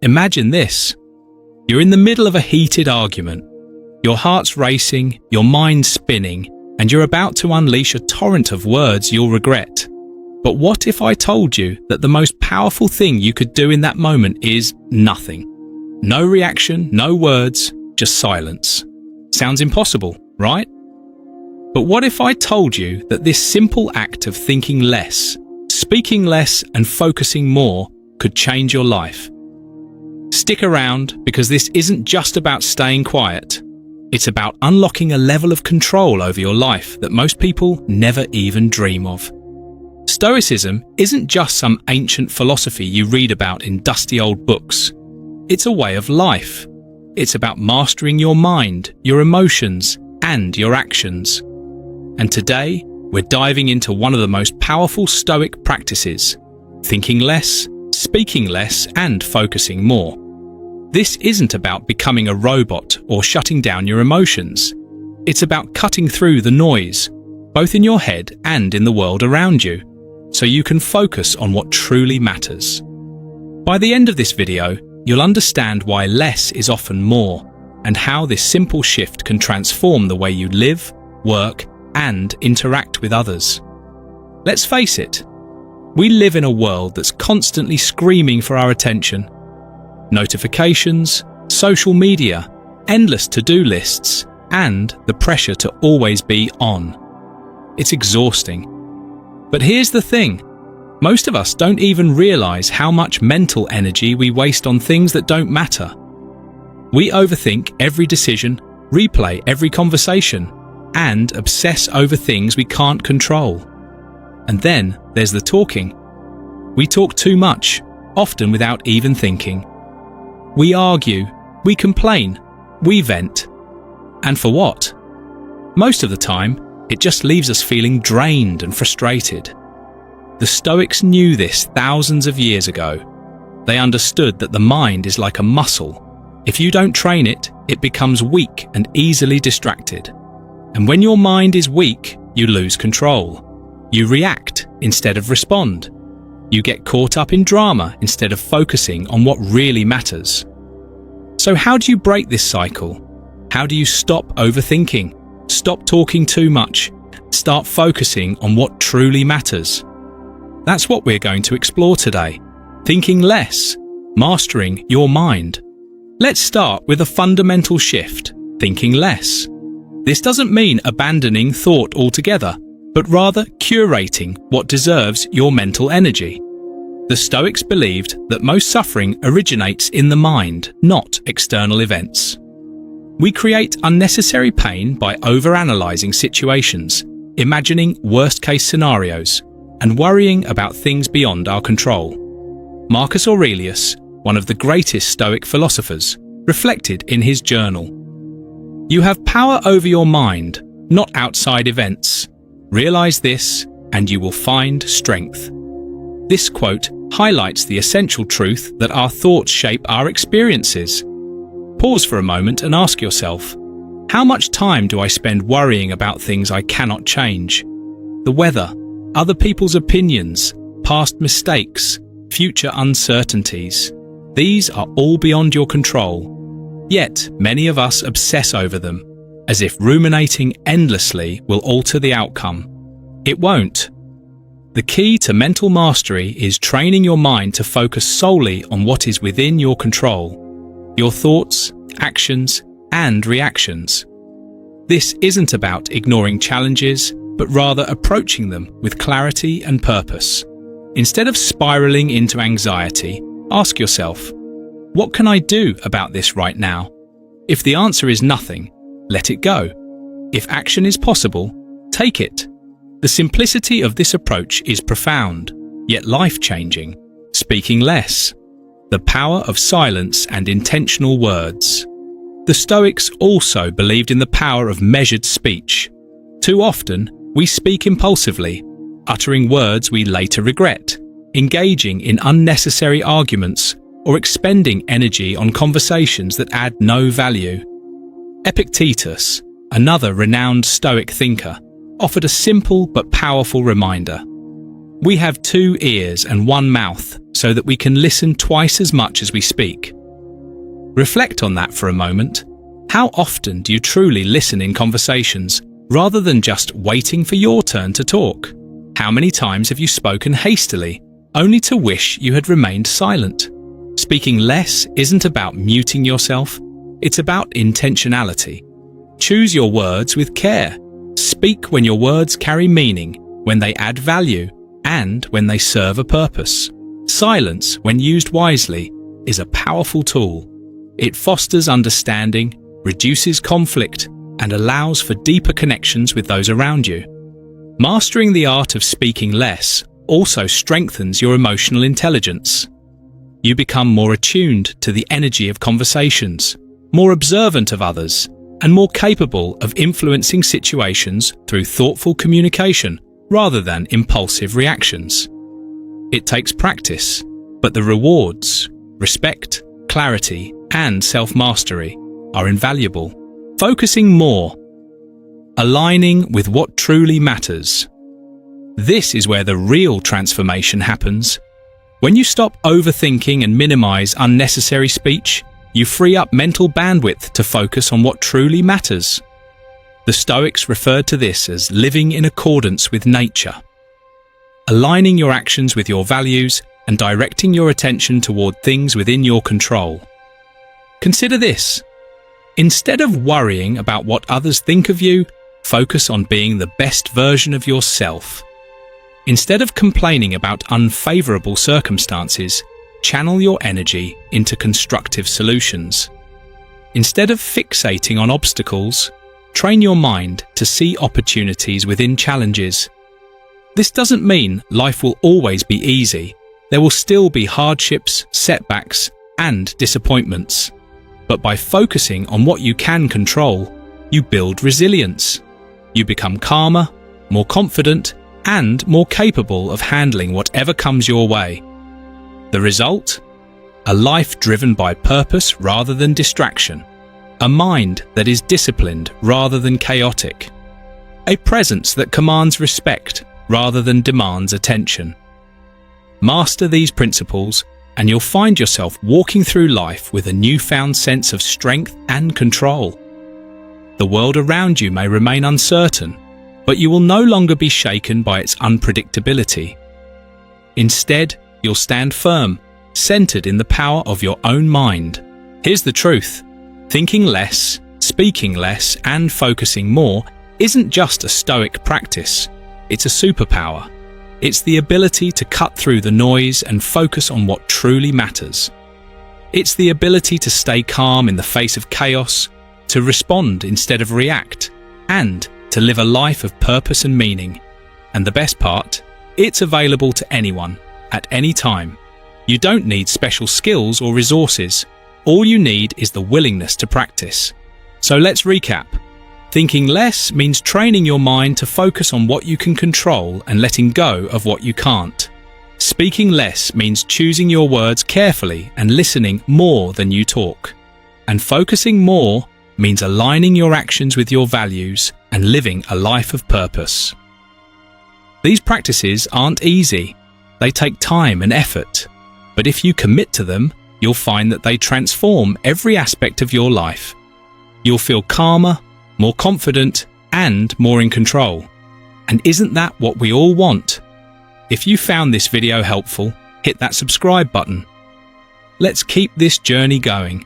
Imagine this. You're in the middle of a heated argument. Your heart's racing, your mind's spinning, and you're about to unleash a torrent of words you'll regret. But what if I told you that the most powerful thing you could do in that moment is nothing? No reaction, no words, just silence. Sounds impossible, right? But what if I told you that this simple act of thinking less, speaking less, and focusing more could change your life? Stick around, because this isn't just about staying quiet. It's about unlocking a level of control over your life that most people never even dream of. Stoicism isn't just some ancient philosophy you read about in dusty old books. It's a way of life. It's about mastering your mind, your emotions, and your actions. And today, we're diving into one of the most powerful Stoic practices: thinking less, speaking less, and focusing more. This isn't about becoming a robot or shutting down your emotions. It's about cutting through the noise, both in your head and in the world around you, so you can focus on what truly matters. By the end of this video, you'll understand why less is often more, and how this simple shift can transform the way you live, work, and interact with others. Let's face it, we live in a world that's constantly screaming for our attention. Notifications, social media, endless to-do lists, and the pressure to always be on. It's exhausting. But here's the thing. Most of us don't even realize how much mental energy we waste on things that don't matter. We overthink every decision, replay every conversation, and obsess over things we can't control. And then there's the talking. We talk too much, often without even thinking. We argue, we complain, we vent. And for what? Most of the time, it just leaves us feeling drained and frustrated. The Stoics knew this thousands of years ago. They understood that the mind is like a muscle. If you don't train it, it becomes weak and easily distracted. And when your mind is weak, you lose control. You react instead of respond. You get caught up in drama instead of focusing on what really matters. So how do you break this cycle? How do you stop overthinking? Stop talking too much. Start focusing on what truly matters. That's what we're going to explore today. Thinking less, mastering your mind. Let's start with a fundamental shift: thinking less. This doesn't mean abandoning thought altogether, but rather curating what deserves your mental energy. The Stoics believed that most suffering originates in the mind, not external events. We create unnecessary pain by overanalyzing situations, imagining worst-case scenarios, and worrying about things beyond our control. Marcus Aurelius, one of the greatest Stoic philosophers, reflected in his journal, "You have power over your mind, not outside events. Realize this, and you will find strength." This quote highlights the essential truth that our thoughts shape our experiences. Pause for a moment and ask yourself, how much time do I spend worrying about things I cannot change? The weather, other people's opinions, past mistakes, future uncertainties. These are all beyond your control. Yet, many of us obsess over them, as if ruminating endlessly will alter the outcome. It won't. The key to mental mastery is training your mind to focus solely on what is within your control: your thoughts, actions, and reactions. This isn't about ignoring challenges, but rather approaching them with clarity and purpose. Instead of spiraling into anxiety, ask yourself, what can I do about this right now? If the answer is nothing, let it go. If action is possible, take it. The simplicity of this approach is profound, yet life-changing. Speaking less. The power of silence and intentional words. The Stoics also believed in the power of measured speech. Too often, we speak impulsively, uttering words we later regret, engaging in unnecessary arguments, or expending energy on conversations that add no value. Epictetus, another renowned Stoic thinker, offered a simple but powerful reminder. We have 2 ears and 1 mouth, so that we can listen twice as much as we speak. Reflect on that for a moment. How often do you truly listen in conversations, rather than just waiting for your turn to talk? How many times have you spoken hastily, only to wish you had remained silent? Speaking less isn't about muting yourself, it's about intentionality. Choose your words with care. Speak when your words carry meaning, when they add value, and when they serve a purpose. Silence, when used wisely, is a powerful tool. It fosters understanding, reduces conflict, and allows for deeper connections with those around you. Mastering the art of speaking less also strengthens your emotional intelligence. You become more attuned to the energy of conversations, more observant of others, and more capable of influencing situations through thoughtful communication rather than impulsive reactions. It takes practice, but the rewards, respect, clarity, and self-mastery are invaluable. Focusing more. Aligning with what truly matters. This is where the real transformation happens. When you stop overthinking and minimize unnecessary speech, you free up mental bandwidth to focus on what truly matters. The Stoics referred to this as living in accordance with nature. Aligning your actions with your values and directing your attention toward things within your control. Consider this. Instead of worrying about what others think of you, focus on being the best version of yourself. Instead of complaining about unfavorable circumstances, channel your energy into constructive solutions. Instead of fixating on obstacles, train your mind to see opportunities within challenges. This doesn't mean life will always be easy. There will still be hardships, setbacks, and disappointments. But by focusing on what you can control, you build resilience. You become calmer, more confident, and more capable of handling whatever comes your way. The result? A life driven by purpose rather than distraction. A mind that is disciplined rather than chaotic. A presence that commands respect rather than demands attention. Master these principles, and you'll find yourself walking through life with a newfound sense of strength and control. The world around you may remain uncertain, but you will no longer be shaken by its unpredictability. Instead, you'll stand firm, centered in the power of your own mind. Here's the truth. Thinking less, speaking less, and focusing more isn't just a Stoic practice. It's a superpower. It's the ability to cut through the noise and focus on what truly matters. It's the ability to stay calm in the face of chaos, to respond instead of react, and to live a life of purpose and meaning. And the best part, it's available to anyone, at any time. You don't need special skills or resources. All you need is the willingness to practice. So let's recap. Thinking less means training your mind to focus on what you can control and letting go of what you can't. Speaking less means choosing your words carefully and listening more than you talk. And focusing more means aligning your actions with your values and living a life of purpose. These practices aren't easy. They take time and effort. But if you commit to them, you'll find that they transform every aspect of your life. You'll feel calmer, more confident, and more in control. And isn't that what we all want? If you found this video helpful, hit that subscribe button. Let's keep this journey going.